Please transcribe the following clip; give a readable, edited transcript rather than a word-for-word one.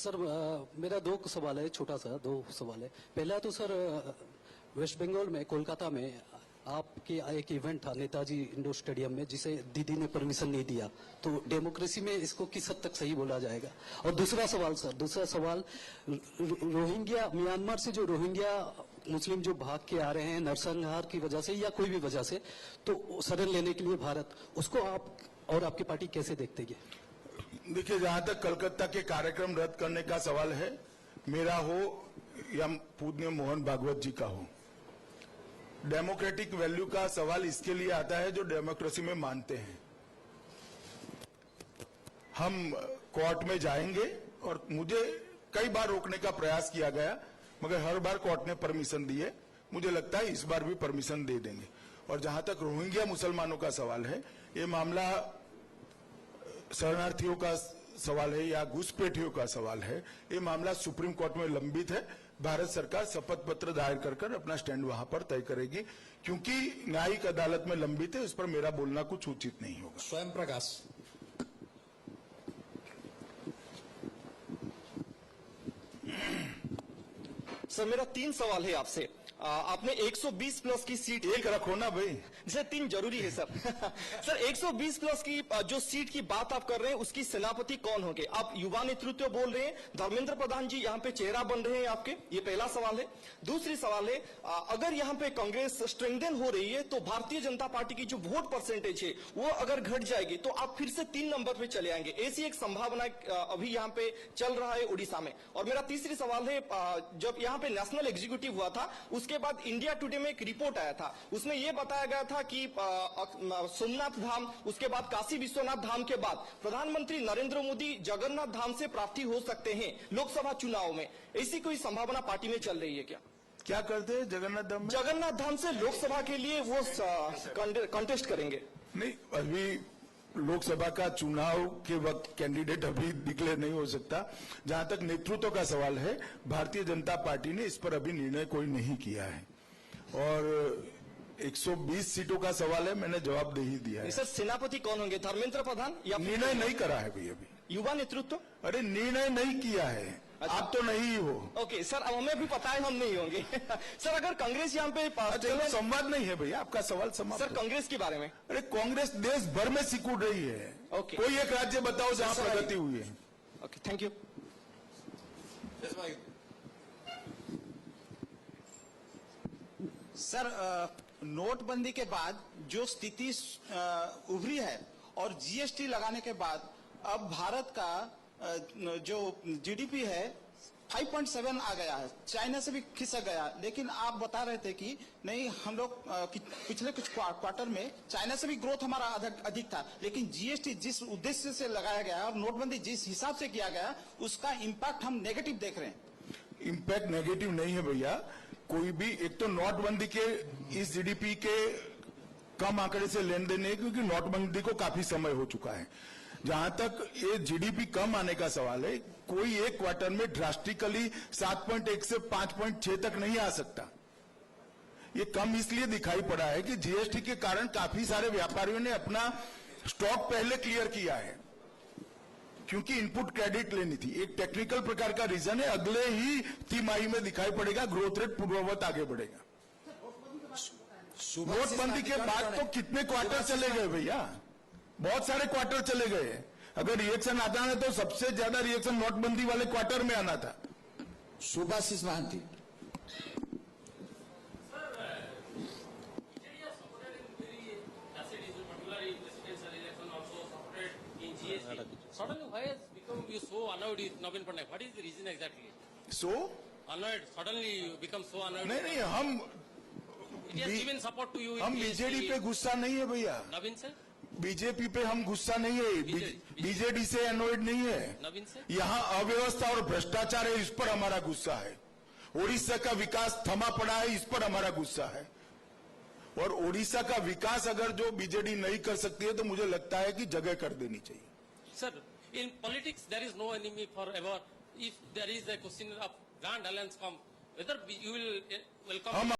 Sir मेरा दो सवाल है, छोटा सा दो सवाल है। पहला तो सर वेस्ट बंगाल में कोलकाता में आपके एक इवेंट था नेताजी इंडोर स्टेडियम में, जिसे दीदी ने परमिशन नहीं दिया, तो डेमोक्रेसी में इसको किस हद तक सही बोला जाएगा? और दूसरा सवाल रोहिंग्या, म्यांमार से जो रोहिंग्या मुस्लिम जो भाग के आ रहे हैं नरसंहार की वजह से या कोई भी वजह से, तो शरण लेने के लिए भारत, उसको आप और आपकी पार्टी कैसे देखते हैं? देखिए, जहां तक कलकत्ता के कार्यक्रम रद्द करने का सवाल है, मेरा हो या पूज्य मोहन भागवत जी का हो, डेमोक्रेटिक वैल्यू का सवाल इसके लिए आता है जो डेमोक्रेसी में मानते हैं। हम कोर्ट में जाएंगे और मुझे कई बार रोकने का प्रयास किया गया, मगर हर बार कोर्ट ने परमिशन दी है। मुझे लगता है इस बार भी परमिशन दे देंगे। और जहां तक रोहिंग्या मुसलमानों का सवाल है, ये मामला शरणार्थियों का सवाल है या घुसपैठियों का सवाल है, ये मामला सुप्रीम कोर्ट में लंबित है। भारत सरकार शपथ पत्र दायर कर अपना स्टैंड वहां पर तय करेगी, क्योंकि न्यायिक अदालत में लंबित है। उस पर मेरा बोलना कुछ उचित नहीं होगा। स्वयं प्रकाश। सर मेरा 3 सवाल है आपसे। आपने 120 प्लस की सीट, एक रखो ना भाई, जैसे 3 जरूरी है सर। सर 120 प्लस की जो सीट की बात आप कर रहे हैं, उसकी सेनापति कौन होंगे? आप युवा नेतृत्व बोल रहे हैं, धर्मेंद्र प्रधान जी यहाँ पे चेहरा बन रहे हैं आपके, ये पहला सवाल है। दूसरी सवाल है, अगर यहाँ पे कांग्रेस स्ट्रेंथन हो रही है तो भारतीय जनता पार्टी की जो वोट परसेंटेज है वो अगर घट जाएगी तो आप फिर से 3 नंबर पे चले आएंगे, ऐसी एक संभावना अभी यहाँ पे चल रहा है उड़ीसा में। और मेरा तीसरी सवाल है, जब यहाँ पे नेशनल एग्जीक्यूटिव हुआ था उसके बाद इंडिया टुडे में एक रिपोर्ट आया था, उसमें यह बताया गया था कि सोमनाथ धाम, उसके बाद काशी विश्वनाथ धाम के बाद प्रधानमंत्री नरेंद्र मोदी जगन्नाथ धाम से प्रार्थी हो सकते हैं लोकसभा चुनाव में। ऐसी कोई संभावना पार्टी में चल रही है क्या? क्या करते हैं जगन्नाथ धाम में? जगन्नाथ धाम से लोकसभा के लिए वो कंटेस्ट करेंगे। नहीं, अभी लोकसभा का चुनाव के वक्त कैंडिडेट अभी डिक्लेयर नहीं हो सकता। जहां तक नेतृत्व का सवाल है, भारतीय जनता पार्टी ने इस पर अभी निर्णय कोई नहीं किया है। और 120 सीटों का सवाल है, मैंने जवाब दे ही दिया है। सर सेनापति कौन होंगे, धर्मेंद्र प्रधान या? निर्णय नहीं करा है भाई अभी। युवा नेतृत्व? अरे निर्णय नहीं किया है। अच्छा। आप तो नहीं हो। ओके सर, अब हमें भी पता है हम नहीं होंगे। सर अगर कांग्रेस यहाँ पे संवाद नहीं है भैया, आपका सवाल समाप्त। सर कांग्रेस के बारे में? अरे कांग्रेस देश भर में सिकुड़ रही है। ओके। कोई एक राज्य बताओ जहां प्रगति हुई है। Okay, thank you. सर नोटबंदी के बाद जो स्थिति उभरी है और जीएसटी लगाने के बाद अब भारत का जो जीडीपी है 5.7 आ गया है, चाइना से भी खिसक गया। लेकिन आप बता रहे थे कि नहीं, हम लोग पिछले कुछ क्वार्टर में चाइना से भी ग्रोथ हमारा अधिक था, लेकिन जीएसटी जिस उद्देश्य से लगाया गया और नोटबंदी जिस हिसाब से किया गया, उसका इम्पैक्ट हम नेगेटिव देख रहे हैं। इम्पैक्ट नेगेटिव नहीं है भैया। कोई भी, एक तो नोटबंदी के इस जीडीपी के कम आंकड़े से लेन देन है, क्योंकि नोटबंदी को काफी समय हो चुका है। जहां तक ये जीडीपी कम आने का सवाल है, कोई एक क्वार्टर में ड्रास्टिकली 7.1 से 5.6 तक नहीं आ सकता। ये कम इसलिए दिखाई पड़ा है कि जीएसटी के कारण काफी सारे व्यापारियों ने अपना स्टॉक पहले क्लियर किया है, क्योंकि इनपुट क्रेडिट लेनी थी। एक टेक्निकल प्रकार का रीजन है, अगले ही तिमाही में दिखाई पड़ेगा, ग्रोथ रेट पूर्ववत आगे बढ़ेगा। नोटबंदी के बाद तो कितने क्वार्टर चले गए भैया, बहुत सारे क्वार्टर चले गए। अगर रिएक्शन आता है तो सबसे ज्यादा रिएक्शन नोटबंदी वाले क्वार्टर में आना था। Subhashish Mahanti. Suddenly, why has become you so annoyed with Navin Patnaik? What is the reason exactly? So Annoyed. Suddenly you become so annoyed. नहीं, हम It has given support to you. हम बीजेडी पे गुस्सा नहीं है भैया। नवीन सर? बीजेपी पे हम गुस्सा नहीं है, बीजेडी से एनोइड नहीं है। नवीन सर? यहाँ अव्यवस्था और भ्रष्टाचार है, इस पर हमारा गुस्सा है। ओडिशा का विकास थमा पड़ा है, इस पर हमारा गुस्सा है। और ओडिशा का विकास अगर जो बीजेडी नहीं कर सकती है तो मुझे लगता है कि जगह कर देनी चाहिए। Sir, in politics there is no enemy forever. If there is a question of grand alliance come, whether you will welcome.